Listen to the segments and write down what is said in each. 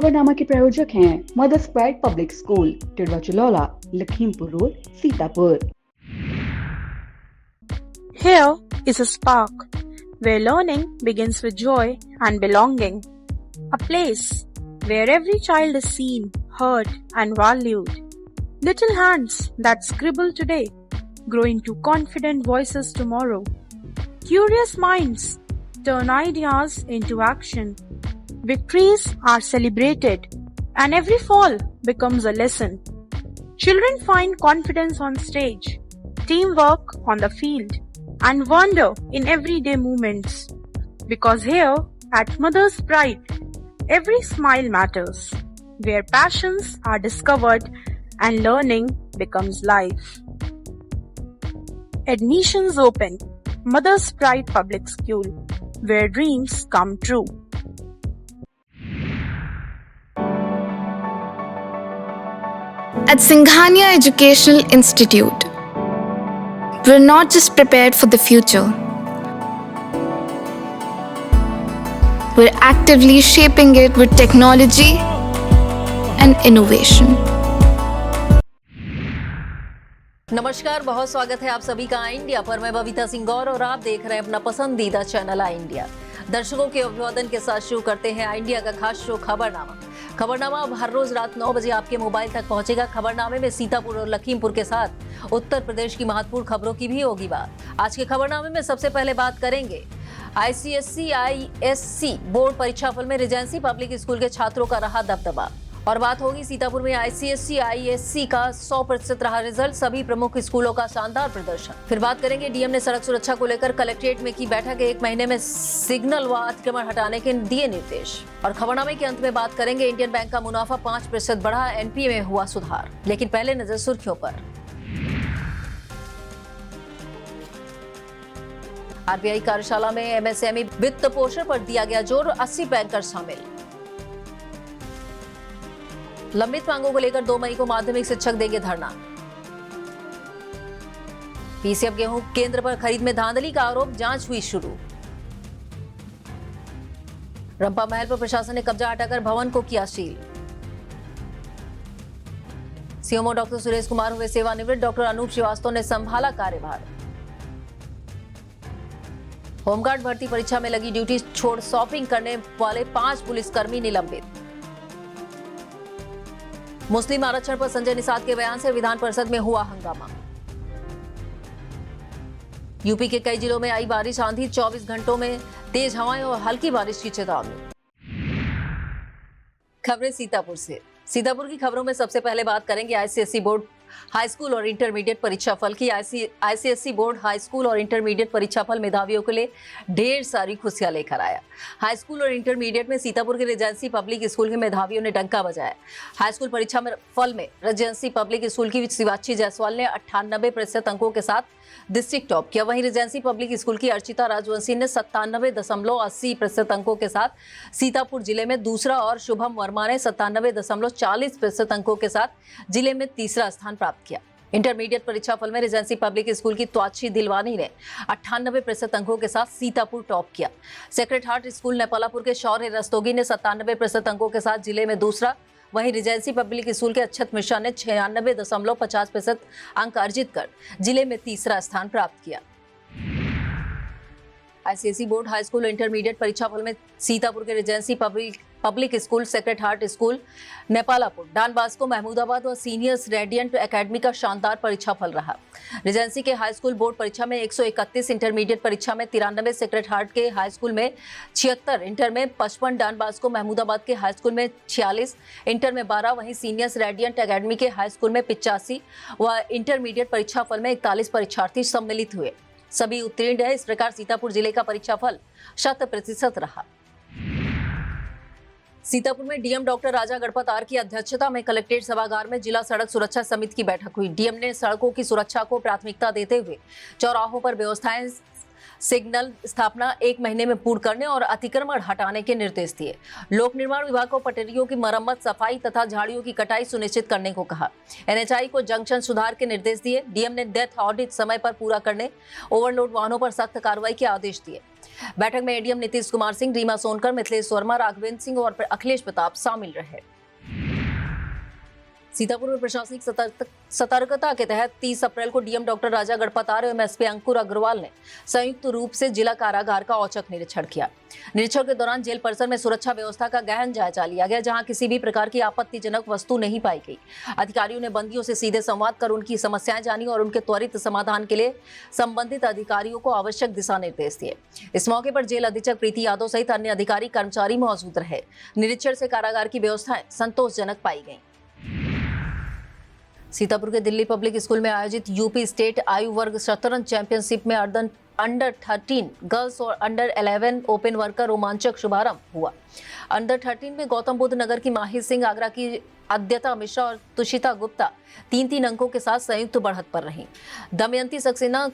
खबरनामा के प्रायोजक हैं mother's pride public school, Tidwa Chalaula, Lakhimpur road, Sitapur. Here is a spark where learning begins with joy and belonging. A place where every child is seen, heard, and valued. Little hands that scribble today grow into confident voices tomorrow. Curious minds turn ideas into action. Victories are celebrated, and every fall becomes a lesson. Children find confidence on stage, teamwork on the field, and wonder in everyday moments. Because here at Mother's Pride, every smile matters, where passions are discovered and learning becomes life. Admissions open. Mother's Pride Public School, where dreams come true. At Singhania Educational Institute, we're not just prepared for the future, we're actively shaping it with technology and innovation. नमस्कार, बहुत स्वागत है आप सभी का आई India पर। मैं बबीता सिंह गौर और आप देख रहे हैं अपना पसंदीदा चैनल आई इंडिया। दर्शकों के अभिवादन के साथ शुरू करते हैं आई इंडिया का खास शो खबरनामा। खबरनामा अब हर रोज रात 9 बजे आपके मोबाइल तक पहुंचेगा। खबरनामे में सीतापुर और लखीमपुर के साथ उत्तर प्रदेश की महत्वपूर्ण खबरों की भी होगी बात। आज के खबरनामे में सबसे पहले बात करेंगे आईसीएसई आईएससी बोर्ड परीक्षाफल में रिजेंसी पब्लिक स्कूल के छात्रों का रहा दबदबा, और बात होगी सीतापुर में आईसीएसई आईएससी का 100% रहा रिजल्ट, सभी प्रमुख स्कूलों का शानदार प्रदर्शन। फिर बात करेंगे डीएम ने सड़क सुरक्षा को लेकर कलेक्ट्रेट में की बैठक, 1 महीने में सिग्नल व अतिक्रमण हटाने के दिए निर्देश। और खबरनामे के अंत में बात करेंगे इंडियन बैंक का मुनाफा 5% बढ़ा, एनपीए में हुआ सुधार। लेकिन पहले नजर सुर्खियों पर। आरबीआई कार्यशाला में एमएसएमई वित्त पोषण पर दिया गया जोर, 80 बैंकर शामिल। लंबित मांगों को लेकर 2 मई को माध्यमिक शिक्षक देंगे धरना। पीसीएफ गेहूं केंद्र पर खरीद में धांधली का आरोप, जांच हुई शुरू। रंपा महल पर प्रशासन ने कब्जा हटाकर भवन को किया seal. CMO doctor Suresh Kumar हुए सेवानिवृत्त, डॉक्टर अनूप श्रीवास्तव ने संभाला कार्यभार। होमगार्ड भर्ती परीक्षा में लगी ड्यूटी छोड़ शॉपिंग करने वाले 5 पुलिसकर्मी निलंबित। मुस्लिम आरक्षण पर संजय निषाद के बयान से विधान परिषद में हुआ हंगामा। यूपी के कई जिलों में आई बारिश, आंधी, 24 घंटों में तेज हवाएं और हल्की बारिश की चेतावनी। खबरें सीतापुर से। सीतापुर की खबरों में सबसे पहले बात करेंगे आईसीएसई बोर्ड हाई स्कूल और इंटरमीडिएट परीक्षाफल की। आईसीएसई बोर्ड हाई स्कूल और इंटरमीडिएट परीक्षाफल मेधावियों के लिए ढेर सारी खुशियां लेकर आया। हाई स्कूल और इंटरमीडिएट में सीतापुर के रिजेंसी पब्लिक स्कूल के मेधावियों ने डंका बजाया। हाई स्कूल परीक्षा में फल में रिजेंसी पब्लिक स्कूल की शिवाची जायसवाल ने 98% अंकों के साथ डिस्ट्रिक्ट टॉप किया। वहीं रिजेंसी पब्लिक स्कूल की अर्चिता राजवंशी ने 97.80% अंकों के साथ सीतापुर जिले में दूसरा और शुभम वर्मा ने 97.40% अंकों के साथ जिले में तीसरा स्थान प्राप्त किया। इंटरमीडिएट परीक्षाफल में रिजेंसी पब्लिक स्कूल की त्वाची दिलवानी ने 98% अंकों के साथ सीतापुर टॉप किया। सेक्रेट हार्ट स्कूल नेपालापुर के शौर्य रस्तोगी ने 97% अंकों के साथ जिले में दूसरा, वहीं रिजेंसी पब्लिक स्कूल के अक्षत मिश्रा ने 96.50% अंक अर्जित कर जिले में तीसरा स्थान प्राप्त किया। ICSE board high school intermediate परीक्षाफल में सीतापुर के regency public school, sacred heart school, Nepalapur, Don Bosco, Mahmudabad और सीनियर्स रेडियंट एकेडमी का शानदार परीक्षाफल रहा। रिजेंसी के हाई स्कूल बोर्ड परीक्षा में 131, इंटरमीडिएट परीक्षा में 93, सेक्रेट हार्ट के हाई स्कूल में 76, इंटर में 55, डॉन बॉस्को महमूदाबाद के हाई स्कूल में 46, इंटर में 12, वहीं सीनियर्स रेडियंट एकेडमी के हाई स्कूल में 85 व इंटरमीडिएट परीक्षाफल में 41 परीक्षार्थी सम्मिलित हुए। सभी उत्तीर्ण है। इस प्रकार सीतापुर जिले का परीक्षाफल 100% रहा। सीतापुर में DM doctor Raja Ganpat R की अध्यक्षता में कलेक्ट्रेट सभागार में जिला सड़क सुरक्षा समिति की बैठक हुई। डीएम ने सड़कों की सुरक्षा को प्राथमिकता देते हुए चौराहों पर व्यवस्थाएं सिग्नल स्थापना 1 महीने में पूर्ण करने और अतिक्रमण हटाने के निर्देश दिए। लोक निर्माण विभाग को पटरियों की मरम्मत, सफाई तथा झाड़ियों की कटाई सुनिश्चित करने को कहा। एनएचआई को जंक्शन सुधार के निर्देश दिए। डीएम ने डेथ ऑडिट समय पर पूरा करने, ओवरलोड वाहनों पर सख्त कार्रवाई के आदेश दिए। बैठक में एडीएम नीतीश कुमार सिंह, रीमा सोनकर, मिथिलेश वर्मा, राघवेंद्र सिंह और अखिलेश प्रताप शामिल रहे। सीतापुर में प्रशासनिक सतर्कता के तहत 30 अप्रैल को डीएम डॉक्टर राजा गढ़पतार एवं एसपी अंकुर अग्रवाल ने संयुक्त रूप से जिला कारागार का औचक निरीक्षण किया। निरीक्षण के दौरान जेल परिसर में सुरक्षा व्यवस्था का गहन जायजा लिया गया, जहां किसी भी प्रकार की आपत्तिजनक वस्तु नहीं पाई गई। अधिकारियों ने बंदियों से सीधे संवाद कर उनकी समस्याएं जानी और उनके त्वरित समाधान के लिए संबंधित अधिकारियों को आवश्यक दिशा निर्देश दिए। इस मौके पर जेल अधीक्षक प्रीति यादव सहित अन्य अधिकारी कर्मचारी मौजूद रहे। निरीक्षण से कारागार की व्यवस्थाएं संतोषजनक पाई गई। सीतापुर के दिल्ली पब्लिक स्कूल में आयोजित यूपी स्टेट आयु वर्ग शतरंज चैंपियनशिप में अंडर 13 गर्ल्स और अंडर 11 ओपन वर्ग का रोमांचक शुभारंभ हुआ। अंडर 13 में गौतम बुद्ध नगर की माहिर सिंह, आगरा की आद्यता मिश्रा और तुषिता गुप्ता 3-3 अंकों के साथ संयुक्त बढ़त पर रहीं। दमयंती सक्सेना,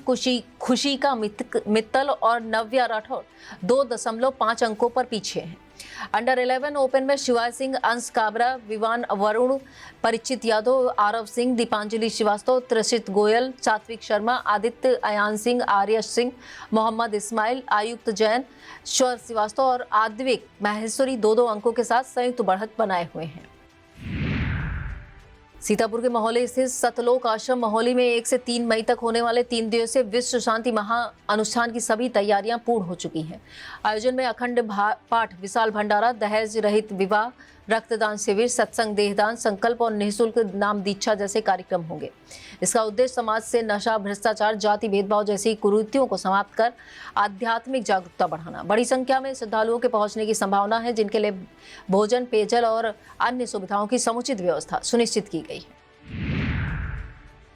खुशिका मित्तल और नव्या राठौर 2.5 अंकों पर पीछे हैं। अंडर 11 ओपन में शिवाय सिंह, अंश काबरा, विवान वरुण, परीक्षित यादव, आरव सिंह, दीपांजलि श्रीवास्तव, त्रिषित गोयल, सात्विक शर्मा, आदित्य, अयान सिंह, आर्यश सिंह, मोहम्मद इस्माइल, आयुक्त जैन, श्वर श्रीवास्तव और आद्विक माहेश्वरी 2-2 अंकों के साथ संयुक्त बढ़त बनाए हुए हैं। सीतापुर के महोली स्थित सतलोक आश्रम महोली में 1 से 3 मई तक होने वाले 3 दिवसीय विश्व शांति महा अनुष्ठान की सभी तैयारियां पूर्ण हो चुकी हैं। आयोजन में अखंड पाठ, विशाल भंडारा, दहेज रहित विवाह, रक्तदान शिविर, सत्संग, देहदान, संकल्प और निःशुल्क नाम दीक्षा जैसे कार्यक्रम होंगे। इसका उद्देश्य समाज से नशा, भ्रष्टाचार, जाति भेदभाव जैसी कुरीतियों को समाप्त कर आध्यात्मिक जागरूकता बढ़ाना। बड़ी संख्या में श्रद्धालुओं के पहुंचने की संभावना है, जिनके लिए भोजन, पेयजल और अन्य सुविधाओं की समुचित व्यवस्था सुनिश्चित की गई है।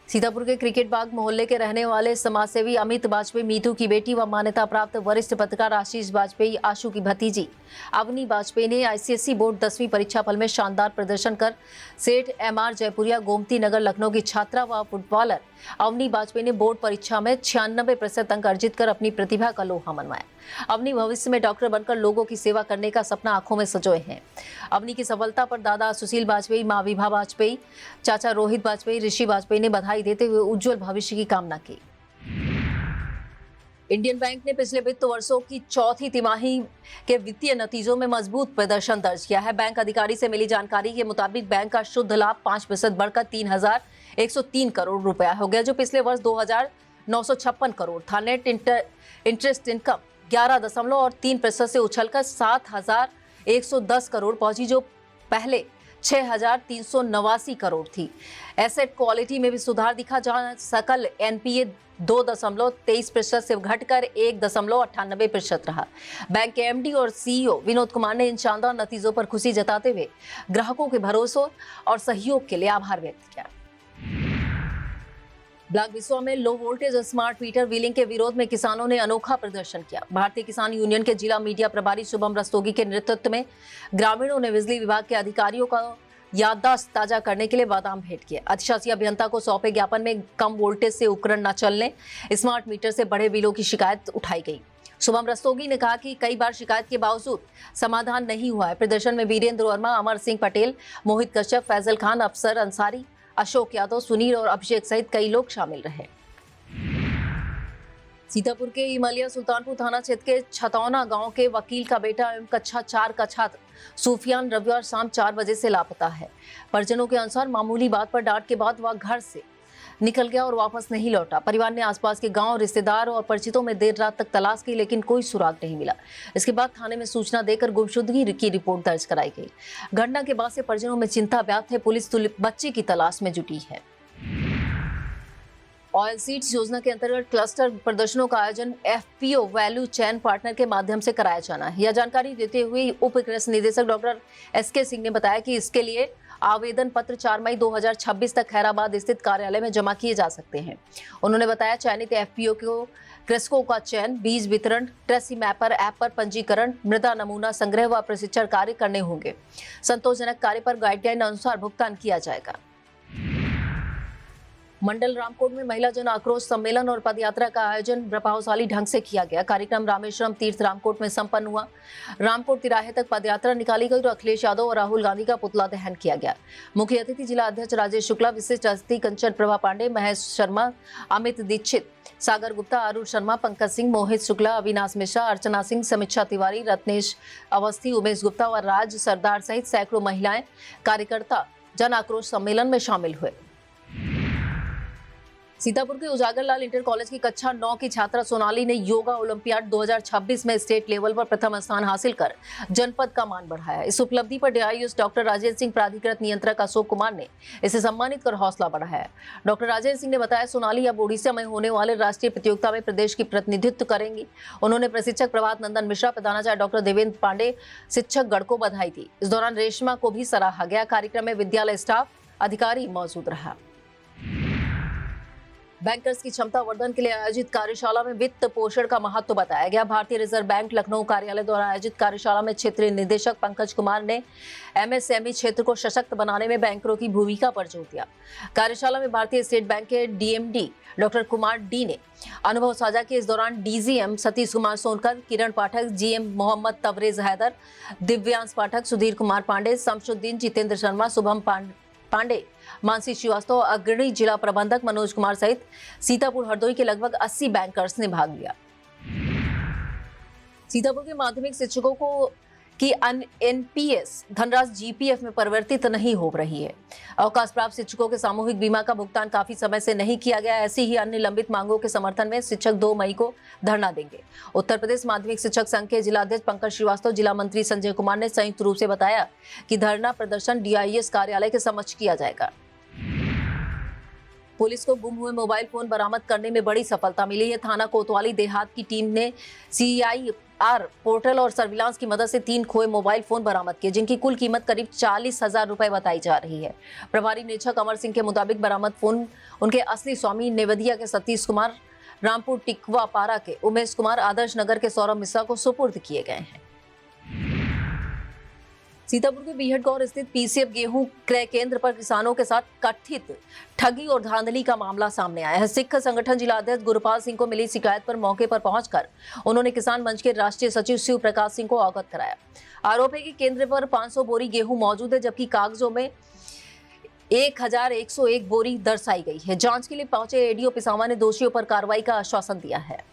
सीतापुर के क्रिकेट बाग मोहल्ले के रहने वाले समाजसेवी अमित वाजपेयी, मीतू की बेटी व मान्यता प्राप्त वरिष्ठ पत्रकार आशीष वाजपेयी, आशु की भतीजी अवनी वाजपेयी ने आईसीएसई बोर्ड 10वीं परीक्षा फल में शानदार प्रदर्शन कर सेठ एमआर जयपुरिया, गोमती नगर, लखनऊ की छात्रा व फुटबॉलर अवनी वाजपेयी ने बोर्ड परीक्षा में 96% अंक अर्जित कर अपनी प्रतिभा का लोहा मनवाया। अवनी भविष्य में डॉक्टर बनकर लोगों की सेवा करने का सपना आंखों में सजोए हैं। अवनी की सफलता पर दादा सुशील वाजपेयी, मां विभा वाजपेयी, चाचा रोहित वाजपेयी, ऋषि वाजपेयी ने बधाई देते हुए उज्जवल भविष्य की कामना की। इंडियन बैंक ने पिछले वित्त वर्षों की चौथी तिमाही के वित्तीय नतीजों में मजबूत प्रदर्शन दर्ज किया है। बैंक अधिकारी से मिली जानकारी के मुताबिक बैंक का शुद्ध लाभ 5% बढ़कर 3,103 करोड़ रुपया हो गया, जो पिछले वर्ष 2,956 करोड़ था। नेट इंटरेस्ट इनकम 11.3% से उछलकर 7,110 करोड़ पहुंची, जो पहले 6,389 करोड़ थी। एसेट क्वालिटी में भी सुधार दिखा, जहां सकल एनपीए 2.23% से घटकर 1.98% रहा। बैंक के एमडी और सीईओ विनोद कुमार ने इन शानदार नतीजों पर खुशी जताते हुए ग्राहकों के भरोसे और सहयोग के लिए आभार व्यक्त किया। ब्लॉक बिसवा में low voltage smart meter wheeling के विरोध में किसानों ने अनोखा प्रदर्शन किया। भारतीय किसान यूनियन के जिला मीडिया प्रभारी शुभम रस्तोगी के नेतृत्व में ग्रामीणों ने बिजली विभाग के अधिकारियों का याददाश्त ताजा करने के लिए बादाम भेंट किया। अधिशासी अभियंता को सौंपे ज्ञापन में कम वोल्टेज से उपकरण न चलने, स्मार्ट मीटर से बड़े बिलों की शिकायत उठाई गई। शुभम रस्तोगी ने कहा कि कई बार शिकायत के बावजूद समाधान नहीं हुआ है। प्रदर्शन में वीरेंद्र वर्मा, अमर सिंह पटेल, मोहित कश्यप, फैजल खान, अफसर अंसारी, अशोक यादव, सुनील और अभिषेक सहित कई लोग शामिल रहे। सीतापुर के इमलिया सुल्तानपुर थाना क्षेत्र के छतौना गांव के वकील का बेटा एवं कक्षा 4 का छात्र सूफियान रविवार शाम 4 बजे से लापता है। परिजनों के अनुसार मामूली बात पर डांट के बाद वह घर से निकल गया और वापस नहीं लौटा। परिवार ने आसपास के गांव, रिश्तेदार और परिचितों में देर रात तक तलाश की, लेकिन कोई सुराग नहीं मिला। इसके बाद थाने में सूचना देकर गुमशुदगी की रिपोर्ट दर्ज कराई गई। घटना के बाद से परिजनों में चिंता व्याप्त है। पुलिस बच्चे की तलाश में जुटी है। ऑयल सीड्स योजना के अंतर्गत क्लस्टर प्रदर्शनों का आयोजन एफपीओ वैल्यू चेन पार्टनर के माध्यम से कराया जाना है। यह जानकारी देते हुए उप कृषि निदेशक डॉक्टर एसके सिंह ने बताया कि इसके लिए आवेदन पत्र 4 मई 2026 तक खैराबाद स्थित कार्यालय में जमा किए जा सकते हैं। उन्होंने बताया चयनित एफपीओ को कृषकों का चयन, बीज वितरण, ट्रेसी मैपर ऐप पर पंजीकरण, मृदा नमूना संग्रह व प्रशिक्षण कार्य करने होंगे। संतोषजनक कार्य पर गाइडलाइन अनुसार भुगतान किया जाएगा। मंडल रामकोट में महिला जन आक्रोश सम्मेलन और पदयात्रा का आयोजन प्रभावशाली ढंग से किया गया। कार्यक्रम रामेश्वरम तीर्थ रामकोट में संपन्न हुआ। रामकोट तिराहे तक पदयात्रा निकाली गई और अखिलेश यादव और राहुल गांधी का पुतला दहन किया गया। मुख्य अतिथि जिला अध्यक्ष राजेश शुक्ला, विशिष्ट अतिथि कंचन प्रभा पांडे, महेश शर्मा, अमित दीक्षित, सागर गुप्ता, अरुण शर्मा, पंकज सिंह, मोहित शुक्ला, अविनाश मिश्रा, अर्चना सिंह, समीक्षा तिवारी, रत्नेश अवस्थी, उमेश गुप्ता और राज सरदार सहित सैकड़ों महिलाएं कार्यकर्ता जन आक्रोश सम्मेलन में शामिल हुए। सीतापुर के उजागर लाल इंटर कॉलेज की कक्षा 9 की छात्रा सोनाली ने योगा ओलंपियाड 2026 में स्टेट लेवल पर प्रथम स्थान हासिल कर जनपद का मान बढ़ाया। इस उपलब्धि पर डीआईयूएस डॉक्टर राजेंद्र सिंह, प्राधिकृत नियंत्रक अशोक कुमार ने इसे सम्मानित कर हौसला बढ़ाया। डॉक्टर राजेंद्र सिंह ने बताया, सोनाली अब ओडिशा में होने वाले राष्ट्रीय प्रतियोगिता में प्रदेश की प्रतिनिधित्व करेंगी। उन्होंने प्रशिक्षक प्रभात नंदन मिश्रा, प्रधानाचार्य डॉक्टर देवेंद्र पांडे, शिक्षक गण को बधाई दी। इस दौरान रेशमा को भी सराहा गया। कार्यक्रम में विद्यालय स्टाफ, अधिकारी मौजूद रहा। बैंकर्स की क्षमता वर्धन के लिए आयोजित कार्यशाला में वित्त पोषण का महत्व बताया गया। भारतीय रिजर्व बैंक लखनऊ कार्यालय द्वारा आयोजित कार्यशाला में क्षेत्रीय निदेशक पंकज कुमार ने एमएसएमई क्षेत्र को सशक्त बनाने में बैंकरों की भूमिका पर जोर दिया। कार्यशाला में भारतीय स्टेट बैंक के डीएमडी डॉक्टर कुमार डी ने अनुभव साझा किए। इस दौरान डीजीएम सतीश कुमार सोनकर, किरण पाठक, जीएम मोहम्मद तबरेज हैदर, दिव्यांश पाठक, सुधीर कुमार पांडे, शमशुद्दीन, जितेंद्र शर्मा, शुभम पांडे, मानसी श्रीवास्तव, अग्रणी जिला प्रबंधक मनोज कुमार सहित सीतापुर हरदोई के लगभग 80 बैंकर्स ने भाग लिया। सीतापुर के माध्यमिक शिक्षकों को की एनपीएस धनराशि जीपीएफ में परिवर्तित नहीं हो रही है। अवकाश प्राप्त शिक्षकों के सामूहिक बीमा का भुगतान काफी समय से नहीं किया गया। ऐसी ही अन्य लंबित मांगों के समर्थन में शिक्षक 2 मई को धरना देंगे। उत्तर प्रदेश माध्यमिक शिक्षक संघ के जिला अध्यक्ष पंकज श्रीवास्तव, जिला मंत्री संजय कुमार ने संयुक्त रूप से बताया कि धरना प्रदर्शन डीआईएस कार्यालय के समक्ष किया जाएगा। पुलिस को गुम हुए मोबाइल फोन बरामद करने में बड़ी सफलता मिली है। थाना कोतवाली देहात की टीम ने CIR पोर्टल और सर्विलांस की मदद से 3 खोए मोबाइल फोन बरामद किए, जिनकी कुल कीमत करीब 40,000 रुपए बताई जा रही है। प्रभारी निरीक्षक अमर सिंह के मुताबिक बरामद फोन उनके असली स्वामी नेवदिया के सतीश कुमार, रामपुर टिकवा पारा के उमेश कुमार, आदर्श नगर के सौरभ मिश्रा को सुपुर्द किए गए हैं। सीतापुर के बीहटगौर स्थित पीसीएफ गेहूं क्रय केंद्र पर किसानों के साथ कथित ठगी और धांधली का मामला सामने आया है। सिख संगठन जिला अध्यक्ष गुरुपाल सिंह को मिली शिकायत पर मौके पर पहुंचकर उन्होंने किसान मंच के राष्ट्रीय सचिव शिव प्रकाश सिंह को अवगत कराया। आरोप है कि केंद्र पर 500 बोरी गेहूं मौजूद है, जबकि कागजों में 1101 बोरी दर्शाई गई है। जांच के लिए पहुंचे एडीओ पिसावा ने दोषियों पर कार्रवाई का आश्वासन दिया है।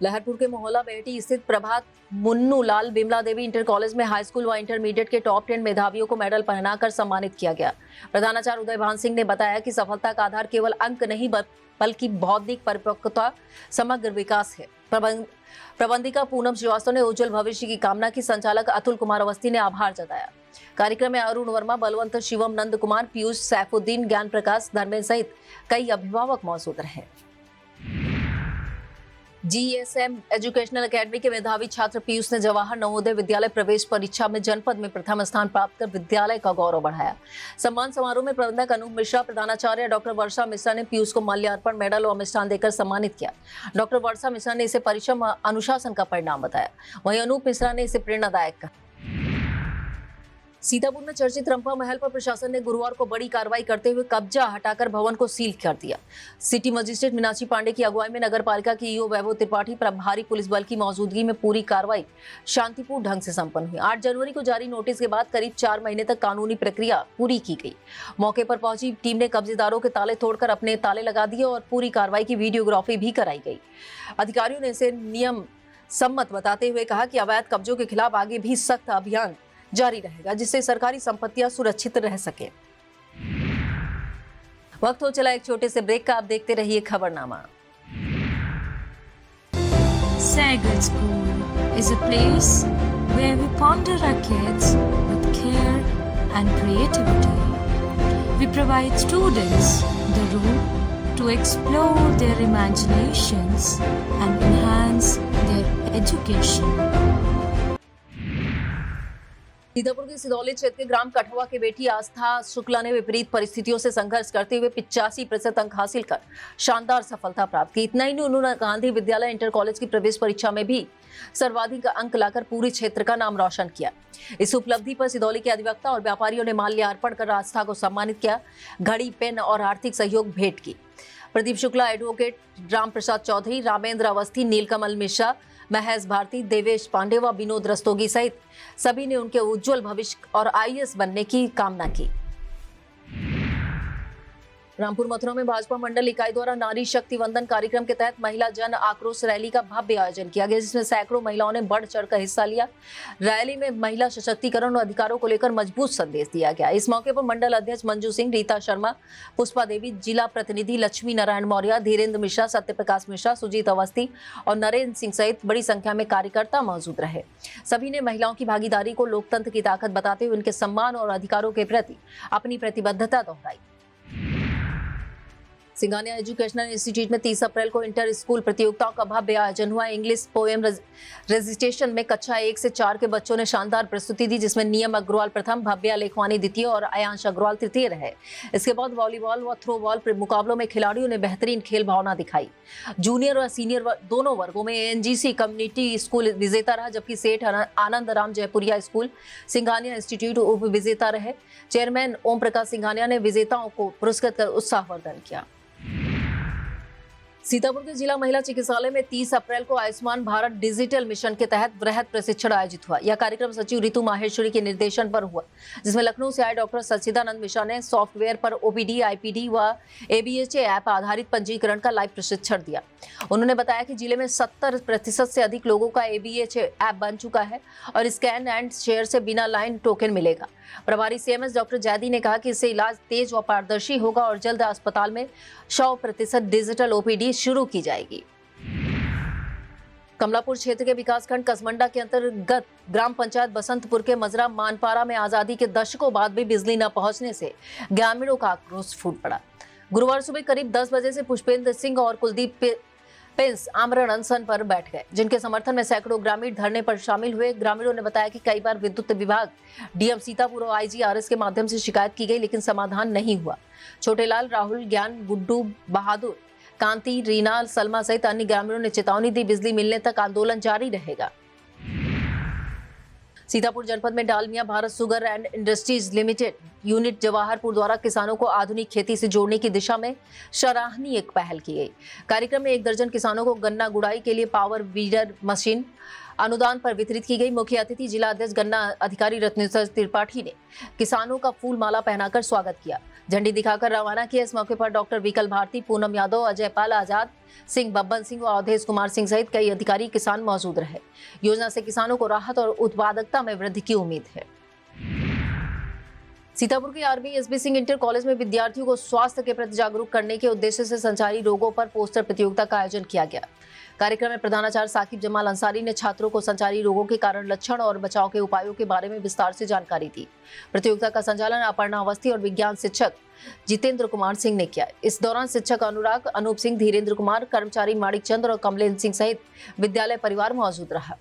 लहरपुर के मोहल्ला बेहटी स्थित प्रभात मुन्नू लाल बिमला देवी इंटर कॉलेज में हाई स्कूल व इंटरमीडिएट के टॉप 10 मेधावियों को मेडल पहनाकर सम्मानित किया गया। प्रधानाचार्य उदय भान सिंह ने बताया कि सफलता का आधार केवल अंक नहीं बल्कि बौद्धिक परिपक्वता, समग्र विकास है। प्रबंधिका पूनम श्रीवास्तव ने उज्जवल भविष्य की कामना की। संचालक अतुल कुमार अवस्थी ने आभार जताया। कार्यक्रम में अरुण वर्मा, बलवंत शिवम, नंद कुमार, पीयूष, सैफुद्दीन, ज्ञान प्रकाश, धर्मेंद्र सहित कई अभिभावक मौजूद रहे। GSM एजुकेशनल एकेडमी के मेधावी छात्र पीयूष ने जवाहर नवोदय विद्यालय प्रवेश परीक्षा में जनपद में प्रथम स्थान प्राप्त कर विद्यालय का गौरव बढ़ाया। सम्मान समारोह में प्रबंधक अनूप मिश्रा, प्रधानाचार्य डॉक्टर वर्षा मिश्रा ने पीयूष को माल्यार्पण, मेडल और मिष्ठान देकर सम्मानित किया। डॉक्टर वर्षा मिश्रा ने इसे परिश्रम अनुशासन का परिणाम बताया। वहीं अनूप मिश्रा ने इसे प्रेरणादायक कहा। सीतापुर में चर्चित रंपा महल पर प्रशासन ने गुरुवार को बड़ी कार्रवाई करते हुए कब्जा हटाकर भवन को सील कर दिया। सिटी मजिस्ट्रेट मीनाक्षी पांडे की अगुवाई में नगर पालिका की ईओ वैभव त्रिपाठी प्रभारी पुलिस बल की मौजूदगी में पूरी कार्रवाई शांतिपूर्ण ढंग से संपन्न हुई। 8 जनवरी को जारी नोटिस के बाद करीब 4 महीने तक कानूनी प्रक्रिया पूरी की गई। मौके पर पहुंची टीम ने कब्जेदारों के ताले तोड़कर अपने ताले लगा दिए और पूरी कार्रवाई की वीडियोग्राफी भी कराई गई। अधिकारियों ने इसे नियम सम्मत बताते हुए कहा कि अवैध कब्जों के खिलाफ आगे भी सख्त अभियान जारी रहेगा, जिससे सरकारी संपत्तियां सुरक्षित रह सके। वक्त हो चला एक छोटे से ब्रेक का। आप देखते रहिए खबरनामा। Sagar School is a place where we ponder our kids with care and creativity. We provide students the room to explore their imaginations and enhance their education. Sitapur के सिदौली क्षेत्र के ग्राम कठवा की बेटी आस्था शुक्ला ने विपरीत परिस्थितियों से संघर्ष करते हुए 85% अंक हासिल कर शानदार सफलता प्राप्त की। इतना ही नहीं, उन्होंने गांधी विद्यालय इंटर कॉलेज की प्रवेश परीक्षा में भी सर्वाधिक अंक लाकर पूरे क्षेत्र का नाम रोशन किया। इस उपलब्धि पर सिदौली के अधिवक्ता और व्यापारियों ने माल्यार्पण कर आस्था को सम्मानित किया, घड़ी, पेन और आर्थिक सहयोग भेंट की। प्रदीप शुक्ला, एडवोकेट राम प्रसाद चौधरी, रामेंद्र अवस्थी, नीलकमल मिश्रा, महेश भारती, देवेश पांडे व विनोद रस्तोगी सहित सभी ने उनके उज्जवल भविष्य और आईएएस बनने की कामना की। रामपुर मथुरा में भाजपा मंडल इकाई द्वारा नारी शक्ति वंदन कार्यक्रम के तहत महिला जन आक्रोश रैली का भव्य आयोजन किया गया, जिसमें सैकड़ों महिलाओं ने बढ़ चढ़कर हिस्सा लिया। रैली में महिला सशक्तिकरण और अधिकारों को लेकर मजबूत संदेश दिया गया। इस मौके पर मंडल अध्यक्ष मंजू सिंह, रीता शर्मा, पुष्पा देवी, जिला प्रतिनिधि लक्ष्मी नारायण मौर्य, धीरेन्द्र मिश्रा, सत्यप्रकाश मिश्रा, सुजीत अवस्थी और नरेंद्र सिंह सहित बड़ी संख्या में कार्यकर्ता मौजूद रहे। सभी ने महिलाओं की भागीदारी को लोकतंत्र की ताकत बताते हुए उनके सम्मान और अधिकारों के प्रति अपनी प्रतिबद्धता दोहराई। सिंघानिया एजुकेशनल इंस्टीट्यूट में 30 अप्रैल को इंटर स्कूल प्रतियोगिताओं का भव्य आयोजन हुआ। इंग्लिश पोएम रेजिस्टेशन में कक्षा 1 से 4 के बच्चों ने शानदार प्रस्तुति दी, जिसमें नियम अग्रवाल प्रथम, भव्या लेखवानी द्वितीय और अयांश अग्रवाल तृतीय रहे। इसके बाद वॉलीबॉल व थ्रो बॉल मुकाबलों में खिलाड़ियों ने बेहतरीन खेल भावना दिखाई। जूनियर और सीनियर दोनों वर्गों में एनजीसी कम्युनिटी स्कूल विजेता रहा, जबकि सेठ आनंद राम जयपुरिया स्कूल सिंघानिया इंस्टीट्यूट उप विजेता रहे। चेयरमैन ओम प्रकाश सिंघानिया ने विजेताओं को पुरस्कृत कर उत्साहवर्धन किया। सीतापुर के जिला महिला चिकित्सालय में 30 अप्रैल को आयुष्मान भारत डिजिटल मिशन के तहत वृहद प्रशिक्षण आयोजित हुआ। यह कार्यक्रम सचिव ऋतु माहेश्वरी के निर्देशन पर हुआ, जिसमें लखनऊ से आए डॉक्टर सच्चिदानंद मिश्रा ने सॉफ्टवेयर पर ओपीडी, आईपीडी व एबीएचए ऐप आधारित पंजीकरण का लाइव प्रशिक्षण दिया। उन्होंने बताया कि जिले में 70% से अधिक लोगों का एबीएचए ऐप बन चुका है और स्कैन एंड शेयर से बिना लाइन टोकन मिलेगा। प्रभारी सीएमएस डॉक्टर जैदी ने कहा कि इससे इलाज तेज व पारदर्शी होगा और जल्द अस्पताल में 100% डिजिटल ओपीडी शुरू की जाएगी। कमलापुर क्षेत्र के विकासखंड कसमंडा के अंतर्गत ग्राम पंचायत बसंतपुर के मजरा मानपारा में आजादी के दशकों बाद भी बिजली न पहुंचने से ग्रामीणों का आक्रोश फूट पड़ा। गुरुवार सुबह करीब 10 बजे से पुष्पेंद्र सिंह और कुलदीप पेंस आमरण अनशन पर बैठ गए, जिनके समर्थन में सैकड़ों ग्रामीण धरने पर शामिल हुए। ग्रामीणों ने बताया कि कई बार विद्युत विभाग, डीएम सीतापुर और आईजीआरएस के माध्यम से शिकायत की गई, लेकिन समाधान नहीं हुआ। छोटेलाल, राहुल, ज्ञान, गुड्डू, बहादुर, कांति, रीना, सलमा सहित अन्य ग्रामीणों ने चेतावनी दी, बिजली मिलने तक आंदोलन जारी रहेगा। सीतापुर जनपद में Dalmia Bharat sugar and industries limited unit Jawaharpur द्वारा किसानों को आधुनिक खेती से जोड़ने की दिशा में सराहनीय एक पहल की गई। कार्यक्रम में 1 दर्जन किसानों को गन्ना गुड़ाई के लिए पावर वीडर मशीन अनुदान पर वितरित की गई। मुख्य अतिथि जिला अध्यक्ष गन्ना अधिकारी रत्नेश्वर त्रिपाठी ने किसानों का फूल माला पहनाकर स्वागत किया, झंडी दिखाकर रवाना किया। इस मौके पर डॉक्टर विकल भारती, पूनम यादव, अजय पाल, आजाद सिंह, बब्बन सिंह और अवधेश कुमार सिंह सहित कई अधिकारी किसान मौजूद रहे। योजना से किसानों को राहत और उत्पादकता में वृद्धि की उम्मीद है। सीतापुर के RB SB Singh inter college में विद्यार्थियों को स्वास्थ्य के प्रति जागरूक करने के उद्देश्य से संचारी रोगों पर पोस्टर प्रतियोगिता का आयोजन किया गया। कार्यक्रम में प्रधानाचार्य साकिब जमाल अंसारी ने छात्रों को संचारी रोगों के कारण, लक्षण और बचाव के उपायों के बारे में विस्तार से जानकारी दी। प्रतियोगिता का संचालन अपर्णा अवस्थी और विज्ञान शिक्षक जितेंद्र कुमार सिंह ने किया। इस दौरान शिक्षक अनुराग, अनूप सिंह, धीरेन्द्र कुमार, कर्मचारी माणिक चंद्र और कमलेन्द्र सिंह सहित विद्यालय परिवार मौजूद रहा।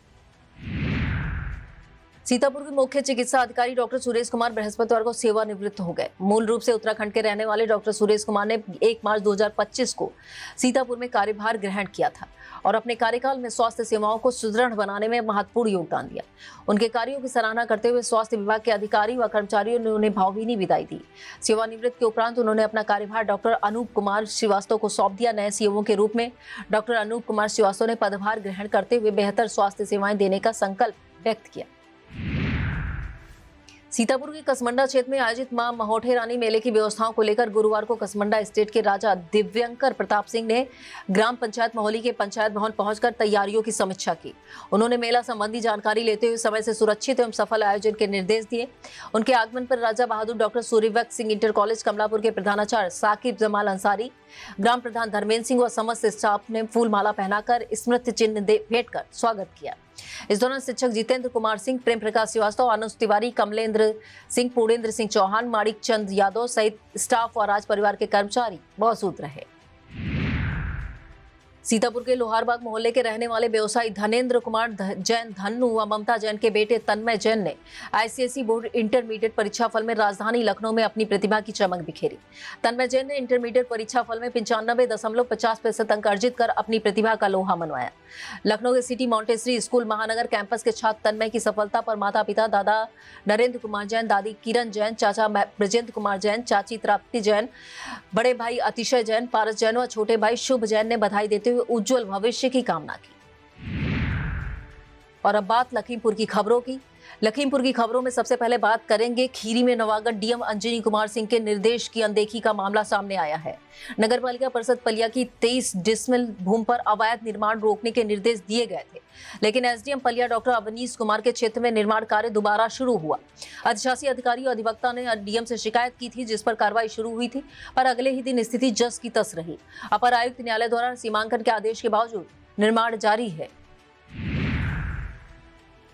सीतापुर के मुख्य चिकित्सा अधिकारी डॉक्टर सुरेश कुमार बृहस्पतिवार को सेवानिवृत्त हो गए। मूल रूप से उत्तराखंड के रहने वाले डॉक्टर सुरेश कुमार ने 1 मार्च 2025 को सीतापुर में कार्यभार ग्रहण किया था और अपने कार्यकाल में स्वास्थ्य सेवाओं को सुदृढ़ बनाने में महत्वपूर्ण योगदान दिया। उनके कार्यों की सराहना करते हुए स्वास्थ्य विभाग के अधिकारी व कर्मचारियों ने उन्हें भावभीनी विदाई दी। सेवानिवृत्त के उपरांत उन्होंने अपना कार्यभार डॉक्टर अनूप कुमार श्रीवास्तव को सौंप दिया। नए सीएमओ के रूप में डॉक्टर अनूप कुमार श्रीवास्तव ने पदभार ग्रहण करते हुए बेहतर स्वास्थ्य सेवाएं देने का संकल्प व्यक्त किया। सीतापुर के कसमंडा क्षेत्र में आयोजित मां महोठे रानी मेले की व्यवस्थाओं को लेकर गुरुवार को कसमंडा स्टेट के राजा दिव्यंकर प्रताप सिंह ने ग्राम पंचायत महोली के पंचायत भवन पहुंचकर तैयारियों की समीक्षा की। उन्होंने मेला संबंधी जानकारी लेते हुए समय से सुरक्षित एवं सफल आयोजन के निर्देश दिए। उनके आगमन पर Raja Bahadur doctor Suryavansh Singh inter college Kamalapur के प्रधानाचार्य साकिब जमाल अंसारी, ग्राम प्रधान धर्मेंद्र सिंह व समस्त स्टाफ ने फूल माला पहनाकर स्मृति चिन्ह भेंट कर स्वागत किया। इस दौरान शिक्षक जितेंद्र कुमार सिंह, प्रेम प्रकाश श्रीवास्तव, अनुज तिवारी, कमलेन्द्र सिंह, पूर्णेन्द्र सिंह चौहान, माणिक चंद यादव सहित स्टाफ और राज परिवार के कर्मचारी मौजूद रहे। सीतापुर के लोहारबाग मोहल्ले के रहने वाले व्यवसायी धनेंद्र कुमार जैन धन्नू व ममता जैन के बेटे तन्मय जैन ने आईसीएसई बोर्ड इंटरमीडिएट परीक्षाफल में राजधानी लखनऊ में अपनी प्रतिभा की चमक बिखेरी। तन्मय जैन ने इंटरमीडिएट परीक्षाफल में 95.50% अंक अर्जित कर अपनी प्रतिभा का लोहा मनवाया। लखनऊ के सिटी मॉन्टेसरी स्कूल महानगर कैंपस के छात्र तन्मय की सफलता पर माता पिता दादा नरेंद्र कुमार जैन, दादी किरण जैन, चाचा ब्रजेंद्र कुमार जैन, चाची तृप्ति जैन, बड़े भाई अतिशय जैन, पारस जैन व छोटे भाई शुभ जैन ने बधाई देते हुए उज्जवल भविष्य की कामना की। और अब बात लखीमपुर की खबरों की। लखीमपुर की खबरों में सबसे पहले बात करेंगे खीरी में नवागत डीएम अंजनी कुमार सिंह के निर्देश की अनदेखी का मामला सामने आया है। नगर पालिका परिषद पलिया की 23 डिसमिल भूमि पर अवैध निर्माण रोकने के निर्देश दिए गए थे, लेकिन एसडीएम पलिया डॉक्टर अवनीश कुमार के क्षेत्र में निर्माण कार्य दोबारा शुरू हुआ। अधिशासी अधिकारी और अधिवक्ता ने डीएम से शिकायत की थी, जिस पर कार्रवाई शुरू हुई थी, पर अगले ही दिन स्थिति जस की तस रही। अपर आयुक्त न्यायालय द्वारा सीमांकन के आदेश के बावजूद निर्माण जारी है।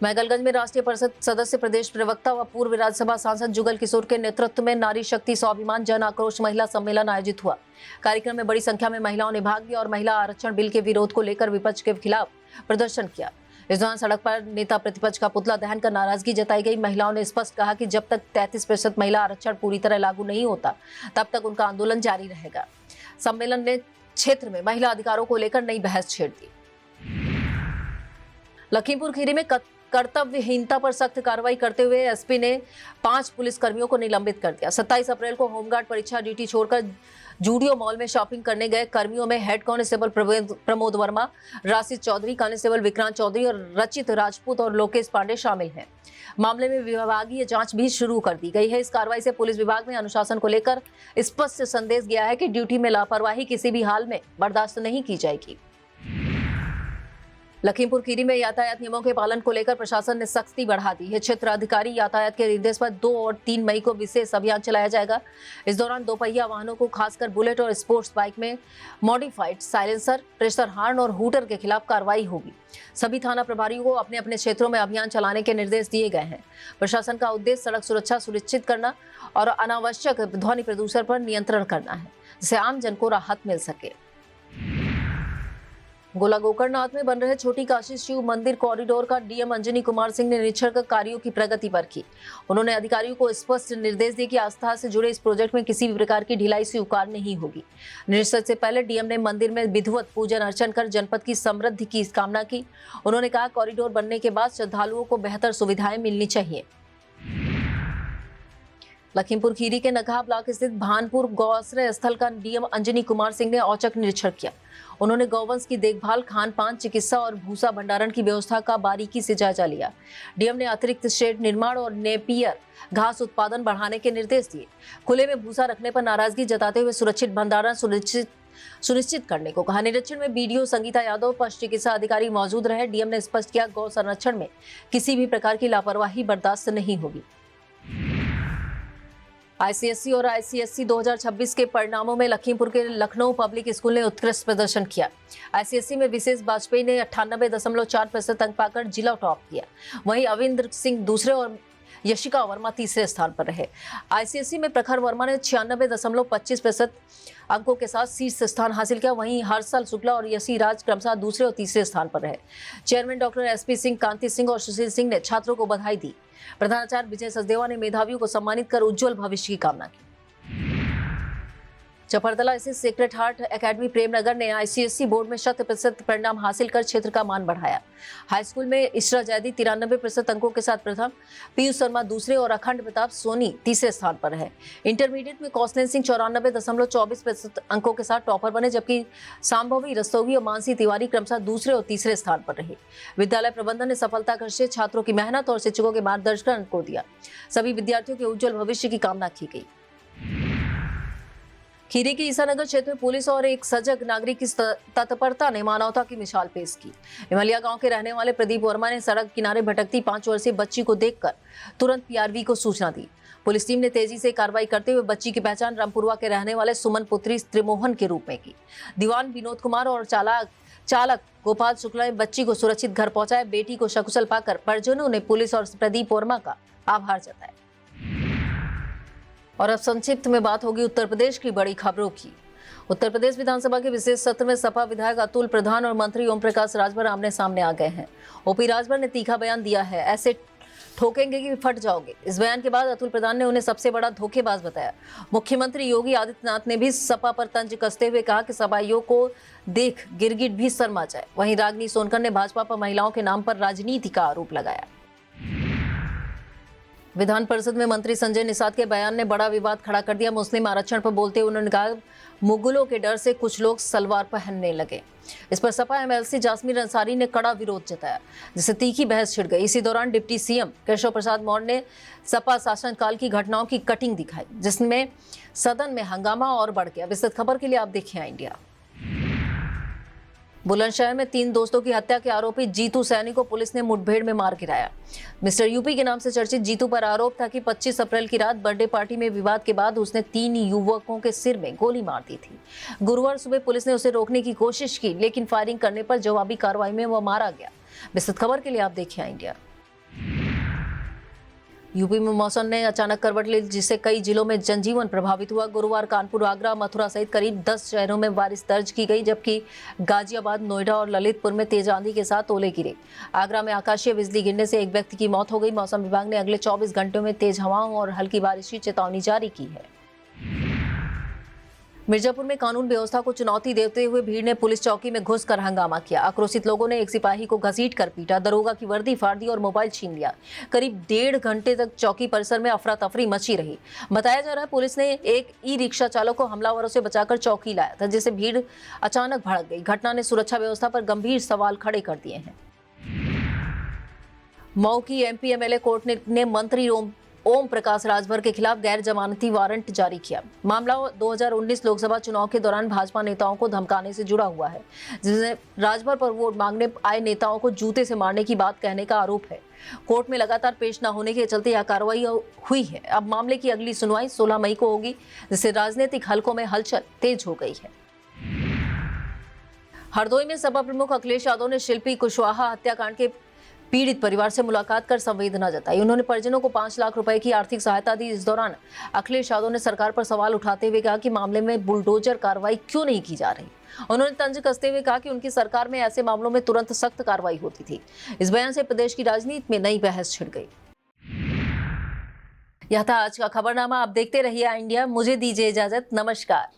महगलगंज में राष्ट्रीय परिषद सदस्य, प्रदेश प्रवक्ता व पूर्व राज्यसभा सांसद जुगल किशोर के नेतृत्व में नारी शक्ति स्वाभिमान जन आक्रोश महिला सम्मेलन आयोजित हुआ। कार्यक्रम में बड़ी संख्या में महिलाओं ने भाग लिया और महिला आरक्षण बिल के विरोध को लेकर विपक्ष के खिलाफ प्रदर्शन किया। इस दौरान सड़क पर नेता प्रतिपक्ष का पुतला दहन कर नाराजगी जताई गई। महिलाओं ने स्पष्ट कहा कि जब तक 33% महिला आरक्षण पूरी तरह लागू नहीं होता, तब तक उनका आंदोलन जारी रहेगा। सम्मेलन ने क्षेत्र में महिला अधिकारों को लेकर नई बहस छेड़ दी। लखीमपुर खीरी में कर्तव्यहीनता पर सख्त कार्रवाई करते हुए एसपी ने 5 पुलिसकर्मियों को निलंबित कर दिया। 27 अप्रैल को होमगार्ड परीक्षा ड्यूटी छोड़कर जूडियो मॉल में शॉपिंग करने गए कर्मियों में head constable Pramod Verma, Rashid Chaudhary, constable Vikrant Chaudhary और रचित राजपूत और लोकेश पांडे शामिल हैं। मामले में विभागीय जांच भी शुरू कर दी गई है। इस कार्रवाई से पुलिस विभाग में अनुशासन को लेकर स्पष्ट संदेश गया है कि ड्यूटी में लापरवाही किसी भी हाल में बर्दाश्त नहीं की जाएगी। लखीमपुर खीरी में यातायात नियमों के पालन को लेकर प्रशासन ने सख्ती बढ़ा दी है। क्षेत्र अधिकारी यातायात के निर्देश पर 2 और 3 मई को विशेष अभियान चलाया जाएगा। इस दौरान दोपहिया वाहनों को खासकर बुलेट और स्पोर्ट्स बाइक में मॉडिफाइड साइलेंसर, प्रेशर हार्न और हूटर के खिलाफ कार्रवाई होगी। सभी थाना प्रभारियों को अपने अपने क्षेत्रों में अभियान चलाने के निर्देश दिए गए हैं। प्रशासन का उद्देश्य सड़क सुरक्षा सुनिश्चित करना और अनावश्यक ध्वनि प्रदूषण पर नियंत्रण करना है, जिससे आम जन को राहत मिल सके। गोला गोकर्णनाथ में बन रहे छोटी काशी शिव मंदिर कॉरिडोर का डीएम अंजनी कुमार सिंह ने निरीक्षण कर कार्यों की प्रगति पर की। उन्होंने अधिकारियों को स्पष्ट निर्देश दिए कि आस्था से जुड़े इस प्रोजेक्ट में किसी भी प्रकार की ढिलाई स्वीकार नहीं होगी। निरीक्षण से पहले डीएम ने मंदिर में विधिवत पूजन अर्चन कर जनपद की समृद्धि की कामना की। उन्होंने कहा, कॉरिडोर बनने के बाद श्रद्धालुओं को बेहतर सुविधाएं मिलनी चाहिए। लखीमपुर खीरी के नगहा ब्लॉक स्थित भानपुर गौआश्रय स्थल का डीएम अंजनी कुमार सिंह ने औचक निरीक्षण किया। उन्होंने गौवंश की देखभाल, खान पान, चिकित्सा और भूसा भंडारण की व्यवस्था का बारीकी से जायजा लिया। डीएम ने अतिरिक्त शेड निर्माण और नेपियर घास उत्पादन बढ़ाने के निर्देश दिए। खुले में भूसा रखने पर नाराजगी जताते हुए सुरक्षित भंडारण सुनिश्चित करने को कहा। निरीक्षण में बीडीओ संगीता यादव, पशु चिकित्सा अधिकारी मौजूद रहे। डीएम ने स्पष्ट किया, गौ संरक्षण में किसी भी प्रकार की लापरवाही बर्दाश्त नहीं होगी। आईसीएसई और आईसीएसई 2026 के परिणामों में लखीमपुर के लखनऊ पब्लिक स्कूल ने उत्कृष्ट प्रदर्शन किया। आईसीएसई में विशेष वाजपेयी ने 98.4% अंक पाकर जिला टॉप किया। वहीं अविंद्र सिंह दूसरे और यशिका वर्मा तीसरे स्थान पर रहे। आईसीएसई में प्रखर वर्मा ने 96.25% अंकों के साथ शीर्ष स्थान हासिल किया। वहीं हर्षल शुक्ला और यशी राज क्रमशः दूसरे और तीसरे स्थान पर रहे। चेयरमैन डॉक्टर एसपी सिंह, कांति सिंह और सुशील सिंह ने छात्रों को बधाई दी। प्रधानाचार्य विजय सचदेवा ने मेधावियों को सम्मानित कर उज्जवल भविष्य की कामना की। चपरदला स्थित सेक्रेट हार्ट एकेडमी प्रेमनगर ने आईसीएसई बोर्ड में 100% परिणाम हासिल कर क्षेत्र का मान बढ़ाया। हाई स्कूल में इशरा जैदी 93% अंकों के साथ प्रथम, पीयूष शर्मा दूसरे और अखंड प्रताप सोनी तीसरे स्थान पर रहे। इंटरमीडिएट में कौशलेंद्र सिंह 94.24% अंकों के साथ टॉपर बने, जबकि सांभवी रस्तोगी और मानसी तिवारी क्रमशः दूसरे और तीसरे स्थान पर रहे। विद्यालय प्रबंधन ने सफलता कर छात्रों की मेहनत और शिक्षकों के मार्गदर्शन को दिया। सभी विद्यार्थियों के उज्जवल भविष्य की कामना की गई। खीरी के ईसानगर क्षेत्र में पुलिस और एक सजग नागरिक की तत्परता ने मानवता की मिसाल पेश की। इमलिया गांव के रहने वाले प्रदीप वर्मा ने सड़क किनारे भटकती 5 वर्षीय बच्ची को देखकर तुरंत पीआरवी को सूचना दी। पुलिस टीम ने तेजी से कार्रवाई करते हुए बच्ची की पहचान रामपुरवा के रहने वाले सुमन पुत्री त्रिमोहन के रूप में की। दीवान विनोद कुमार और चालक गोपाल शुक्ला ने बच्ची को सुरक्षित घर पहुंचाया। बेटी को सकुशल पाकर परिजनों ने पुलिस और प्रदीप वर्मा का आभार जताया। और अब संक्षिप्त में बात होगी उत्तर प्रदेश की बड़ी खबरों की। उत्तर प्रदेश विधानसभा के विशेष सत्र में सपा विधायक अतुल प्रधान और मंत्री ओम प्रकाश राजभर आमने सामने आ गए हैं। ओपी राजभर ने तीखा बयान दिया है, ऐसे ठोकेंगे कि फट जाओगे। इस बयान के बाद अतुल प्रधान ने उन्हें सबसे बड़ा धोखेबाज बताया। मुख्यमंत्री योगी आदित्यनाथ ने भी सपा पर तंज कसते हुए कहा कि सपाइयों को देख गिरगिट भी शर्मा जाए। वहीं रागिनी सोनकर ने भाजपा पर महिलाओं के नाम पर राजनीति का आरोप लगाया। विधान परिषद में मंत्री संजय निषाद के बयान ने बड़ा विवाद खड़ा कर दिया। मुस्लिम आरक्षण पर बोलते हुए उन्होंने कहा, मुगलों के डर से कुछ लोग सलवार पहनने लगे। इस पर सपा एमएलसी जासमीन अंसारी ने कड़ा विरोध जताया, जिससे तीखी बहस छिड़ गई। इसी दौरान डिप्टी सीएम केशव प्रसाद मौर्य ने सपा शासनकाल की घटनाओं की कटिंग दिखाई, जिसमें सदन में हंगामा और बढ़ गया। विस्तृत खबर के लिए आप देखिए इंडिया। बुलंदशहर में 3 दोस्तों की हत्या के आरोपी जीतू सैनी को पुलिस ने मुठभेड़ में मार गिराया। मिस्टर यूपी के नाम से चर्चित जीतू पर आरोप था कि 25 अप्रैल की रात बर्थडे पार्टी में विवाद के बाद उसने 3 युवकों के सिर में गोली मार दी थी। गुरुवार सुबह पुलिस ने उसे रोकने की कोशिश की, लेकिन फायरिंग करने पर जवाबी कार्रवाई में वह मारा गया। विस्तृत खबर के लिए आप देखिए इंडिया। यूपी में मौसम ने अचानक करवट ली, जिससे कई जिलों में जनजीवन प्रभावित हुआ। गुरुवार कानपुर, आगरा, मथुरा सहित करीब 10 शहरों में बारिश दर्ज की गई, जबकि गाजियाबाद, नोएडा और ललितपुर में तेज आंधी के साथ ओले गिरे। आगरा में आकाशीय बिजली गिरने से एक व्यक्ति की मौत हो गई। मौसम विभाग ने अगले 24 घंटों में तेज हवाओं और हल्की बारिश की चेतावनी जारी की है। मिर्जापुर में कानून व्यवस्था को चुनौती देते हुए भीड़ ने पुलिस चौकी में घुसकर हंगामा किया। आक्रोशित लोगों ने एक सिपाही को घसीट कर पीटा, दरोगा की वर्दी फाड़ दी और मोबाइल छीन लिया। करीब 1.5 घंटे तक चौकी परिसर में अफरा तफरी मची रही। बताया जा रहा है पुलिस ने एक ई रिक्शा चालक को हमलावरों से बचाकर चौकी लाया था, जिससे भीड़ अचानक भड़क गई। घटना ने सुरक्षा व्यवस्था पर गंभीर सवाल खड़े कर दिए हैं। मऊ की एमपी एमएलए कोर्ट ने मंत्री ओम प्रकाश राजभर के खिलाफ गैर जमानती वारंट जारी किया। मामला 2019 लोकसभा चुनाव के दौरान भाजपा नेताओं को धमकाने से जुड़ा हुआ है, जिसमें राजभर पर वोट मांगने आए नेताओं को जूते से मारने की बात कहने का आरोप है। कोर्ट में लगातार पेश न होने के चलते यह कार्रवाई हुई है। अब मामले की अगली सुनवाई 16 मई को होगी, जिससे राजनीतिक हलकों में हलचल तेज हो गई है। हरदोई में सपा प्रमुख अखिलेश यादव ने शिल्पी कुशवाहा हत्याकांड के पीड़ित परिवार से मुलाकात कर संवेदना जताई। उन्होंने परिजनों को 5 लाख रुपए की आर्थिक सहायता दी। इस दौरान अखिलेश यादव ने सरकार पर सवाल उठाते हुए कहा कि मामले में बुलडोजर कार्रवाई क्यों नहीं की जा रही। उन्होंने तंज कसते हुए कहा कि उनकी सरकार में ऐसे मामलों में तुरंत सख्त कार्रवाई होती थी। इस बयान से प्रदेश की राजनीति में नई बहस छिड़ गई। यह था आज का खबरनामा। आप देखते रहिए इंडिया। मुझे दीजिए इजाजत। नमस्कार।